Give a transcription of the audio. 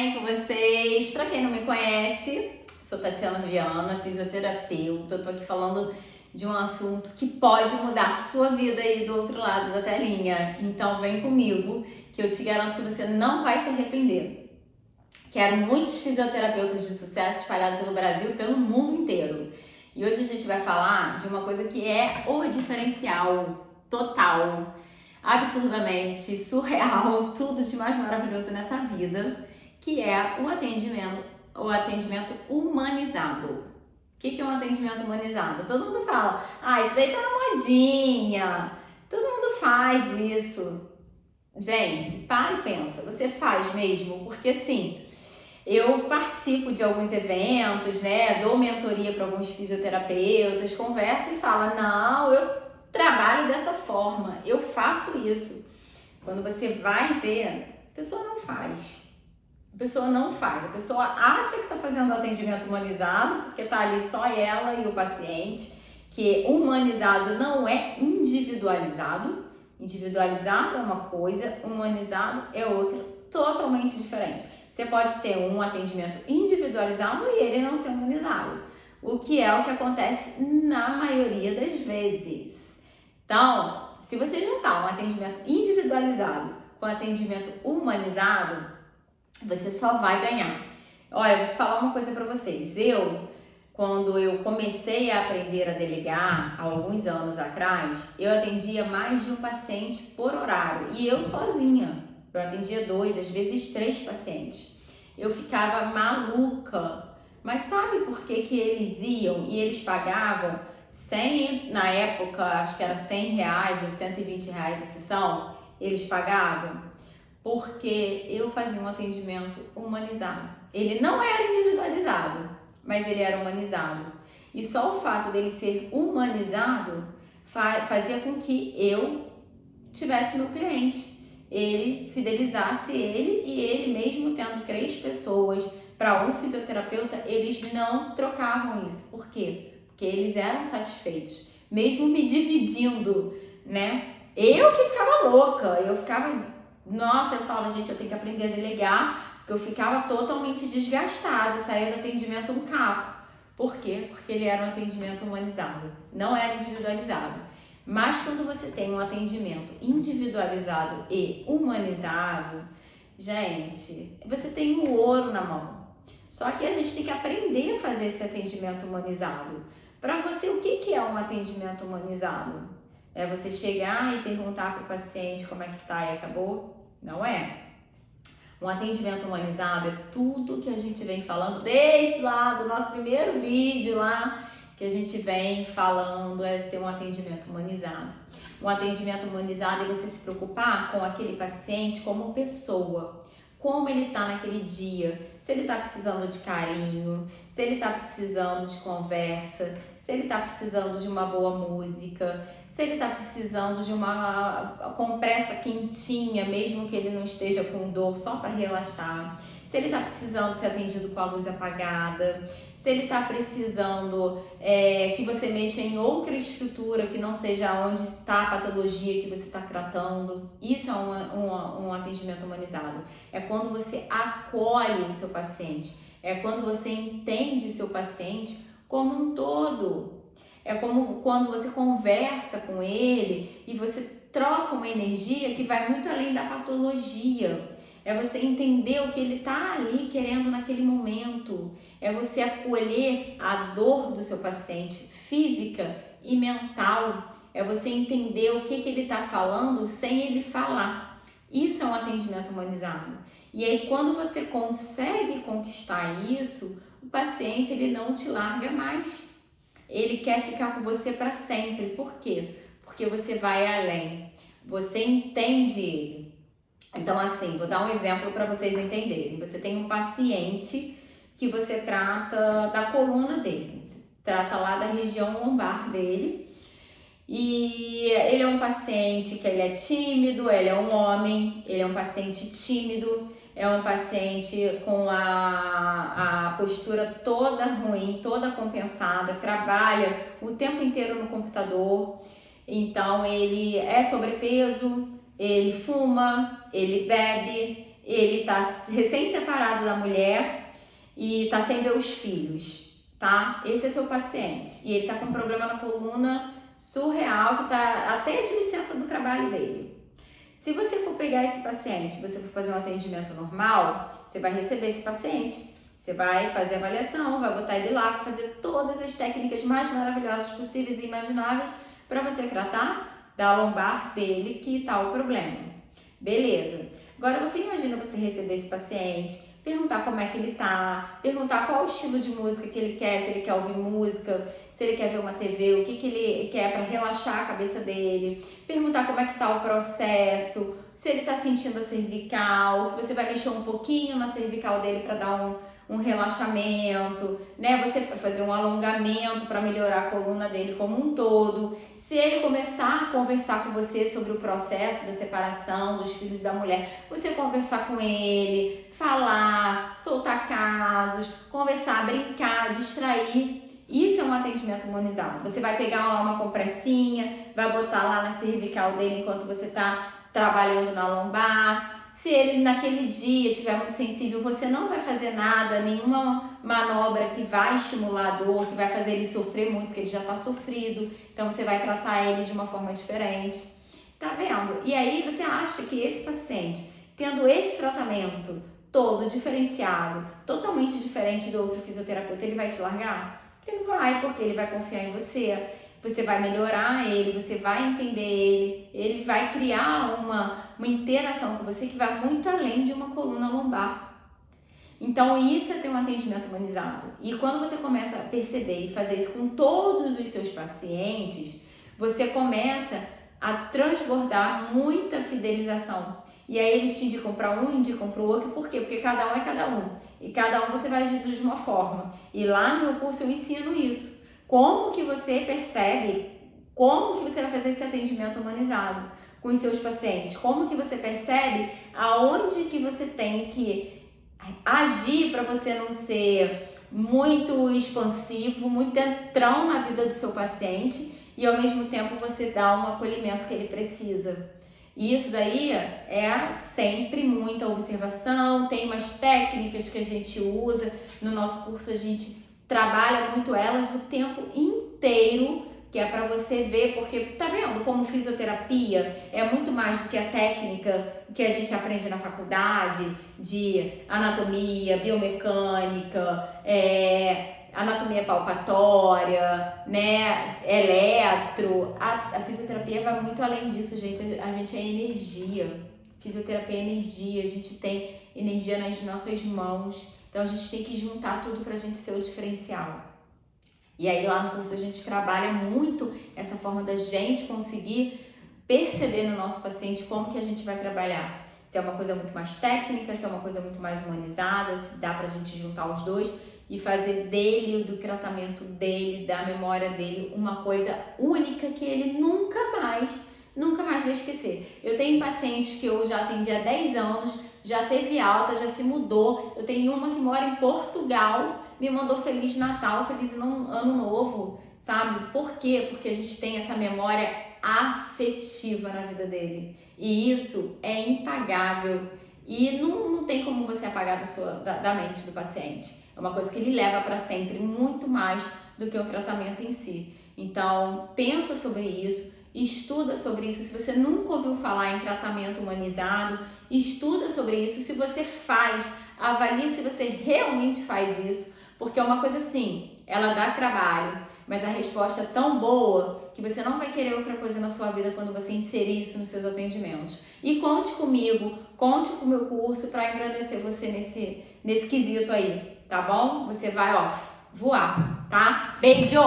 bem com vocês? Para quem não me conhece, sou Tatiana Viana, fisioterapeuta. Tô aqui falando de um assunto que pode mudar sua vida aí do outro lado da telinha. Então vem comigo que eu te garanto que você não vai se arrepender. Quero muitos fisioterapeutas de sucesso espalhados pelo Brasil e pelo mundo inteiro. E hoje a gente vai falar de uma coisa que é o diferencial total, absurdamente surreal, tudo de mais maravilhoso nessa vida, que é o atendimento humanizado. O que é um atendimento humanizado? Todo mundo fala, isso daí tá na modinha, todo mundo faz isso. Gente, para e pensa, você faz mesmo? Porque assim, eu participo de alguns eventos, dou mentoria para alguns fisioterapeutas, converso e falo, não, eu trabalho dessa forma, eu faço isso. Quando você vai ver, a pessoa não faz. A pessoa não faz. A pessoa acha que está fazendo atendimento humanizado, porque está ali só ela e o paciente, que humanizado não é individualizado. Individualizado é uma coisa, humanizado é outra, totalmente diferente. Você pode ter um atendimento individualizado e ele não ser humanizado, o que é o que acontece na maioria das vezes. Então, se você juntar um atendimento individualizado com atendimento humanizado, você só vai ganhar. Olha, eu vou falar uma coisa para vocês. Quando eu comecei a aprender a delegar, há alguns anos atrás, eu atendia mais de um paciente por horário. E eu sozinha. Eu atendia 2, às vezes 3 pacientes. Eu ficava maluca. Mas sabe por que eles iam e eles pagavam 100, na época, acho que era R$100 ou R$120 a sessão? Eles pagavam porque eu fazia um atendimento humanizado. Ele não era individualizado, mas ele era humanizado. E só o fato dele ser humanizado fazia com que eu tivesse meu cliente. Ele fidelizasse ele e ele mesmo tendo 3 pessoas para um fisioterapeuta, eles não trocavam isso. Por quê? Porque eles eram satisfeitos, mesmo me dividindo, Eu que ficava louca, eu falava, gente, eu tenho que aprender a delegar, porque eu ficava totalmente desgastada, saía do atendimento um caco. Por quê? Porque ele era um atendimento humanizado, não era individualizado. Mas quando você tem um atendimento individualizado e humanizado, gente, você tem o ouro na mão. Só que a gente tem que aprender a fazer esse atendimento humanizado. Para você, o que é um atendimento humanizado? É você chegar e perguntar para o paciente como é que tá e acabou? Não é. Um atendimento humanizado é tudo que a gente vem falando desde lá do nosso primeiro vídeo lá, que a gente vem falando, é ter um atendimento humanizado. Um atendimento humanizado é você se preocupar com aquele paciente como pessoa, como ele tá naquele dia, se ele tá precisando de carinho, se ele tá precisando de conversa, se ele tá precisando de uma boa música, se ele tá precisando de uma compressa quentinha, mesmo que ele não esteja com dor, só para relaxar, se ele tá precisando ser atendido com a luz apagada, se ele tá precisando que você mexa em outra estrutura que não seja onde tá a patologia que você está tratando. Isso é um atendimento humanizado. É quando você acolhe o seu paciente, é quando você entende seu paciente como um todo. É como quando você conversa com ele e você troca uma energia que vai muito além da patologia. É você entender o que ele está ali querendo naquele momento. É você acolher a dor do seu paciente, física e mental. É você entender o que ele está falando sem ele falar. Isso é um atendimento humanizado. E aí, quando você consegue conquistar isso, o paciente ele não te larga mais. Ele quer ficar com você para sempre. Por quê? Porque você vai além. Você entende ele. Então, assim, vou dar um exemplo para vocês entenderem. Você tem um paciente que você trata da coluna dele. Você trata lá da região lombar dele. E ele é um paciente que ele é tímido, ele é um homem, ele é um paciente tímido, é um paciente com a postura toda ruim, toda compensada, trabalha o tempo inteiro no computador, então ele é sobrepeso, ele fuma, ele bebe, ele tá recém-separado da mulher e tá sem ver os filhos, tá? Esse é seu paciente. E ele tá com um problema na coluna surreal, que tá até de licença do trabalho dele. Se você for pegar esse paciente, você for fazer um atendimento normal, você vai receber esse paciente, você vai fazer a avaliação, vai botar ele lá para fazer todas as técnicas mais maravilhosas possíveis e imagináveis para você tratar da lombar dele, que tá o problema. Beleza. Agora você imagina você receber esse paciente, perguntar como é que ele tá, perguntar qual o estilo de música que ele quer, se ele quer ouvir música, se ele quer ver uma TV, o que ele quer para relaxar a cabeça dele, perguntar como é que tá o processo, se ele tá sentindo a cervical, que você vai mexer um pouquinho na cervical dele para dar um relaxamento, né? Você vai fazer um alongamento para melhorar a coluna dele como um todo. Se ele começar a conversar com você sobre o processo da separação dos filhos da mulher, você conversar com ele, falar, soltar casos, conversar, brincar, distrair. Isso é um atendimento humanizado. Você vai pegar lá uma compressinha, vai botar lá na cervical dele enquanto você está trabalhando na lombar. Se ele naquele dia estiver muito sensível, você não vai fazer nada, nenhuma manobra que vai estimular a dor, que vai fazer ele sofrer muito, porque ele já está sofrido. Então você vai tratar ele de uma forma diferente. Tá vendo? E aí você acha que esse paciente, tendo esse tratamento todo diferenciado, totalmente diferente do outro fisioterapeuta, ele vai te largar? Ele não vai, porque ele vai confiar em você. Você vai melhorar ele, você vai entender ele vai criar uma interação com você que vai muito além de uma coluna lombar. Então isso é ter um atendimento humanizado. E quando você começa a perceber e fazer isso com todos os seus pacientes, você começa a transbordar muita fidelização. E aí eles te indicam para um, indicam para o outro, por quê? Porque cada um é cada um. E cada um você vai agir de uma forma. E lá no meu curso eu ensino isso. Como que você percebe, como que você vai fazer esse atendimento humanizado com os seus pacientes? Como que você percebe aonde que você tem que agir para você não ser muito expansivo, muito entrão na vida do seu paciente e ao mesmo tempo você dá um acolhimento que ele precisa. E isso daí é sempre muita observação, tem umas técnicas que a gente usa, no nosso curso a gente trabalha muito elas o tempo inteiro, que é para você ver, porque tá vendo como fisioterapia é muito mais do que a técnica que a gente aprende na faculdade de anatomia, biomecânica, anatomia palpatória, né, eletro. A fisioterapia vai muito além disso, gente. A gente é energia. Fisioterapia é energia, a gente tem energia nas nossas mãos. Então a gente tem que juntar tudo pra gente ser o diferencial. E aí lá no curso a gente trabalha muito essa forma da gente conseguir perceber no nosso paciente como que a gente vai trabalhar. Se é uma coisa muito mais técnica, se é uma coisa muito mais humanizada, se dá pra gente juntar os dois e fazer dele, do tratamento dele, da memória dele, uma coisa única que ele nunca mais vai esquecer. Eu tenho pacientes que eu já atendi há 10 anos, já teve alta, já se mudou. Eu tenho uma que mora em Portugal, me mandou Feliz Natal, Feliz Ano Novo, sabe? Por quê? Porque a gente tem essa memória afetiva na vida dele. E isso é impagável. E não tem como você apagar da mente do paciente. É uma coisa que ele leva para sempre, muito mais do que o tratamento em si. Então, pensa sobre isso. Estuda sobre isso. Se você nunca ouviu falar em tratamento humanizado, estuda sobre isso. Se você faz, avalie se você realmente faz isso, porque é uma coisa assim, ela dá trabalho, mas a resposta é tão boa que você não vai querer outra coisa na sua vida quando você inserir isso nos seus atendimentos. E conte comigo, conte com o meu curso para agradecer você nesse quesito aí, tá bom? Você vai, voar, tá? Beijo!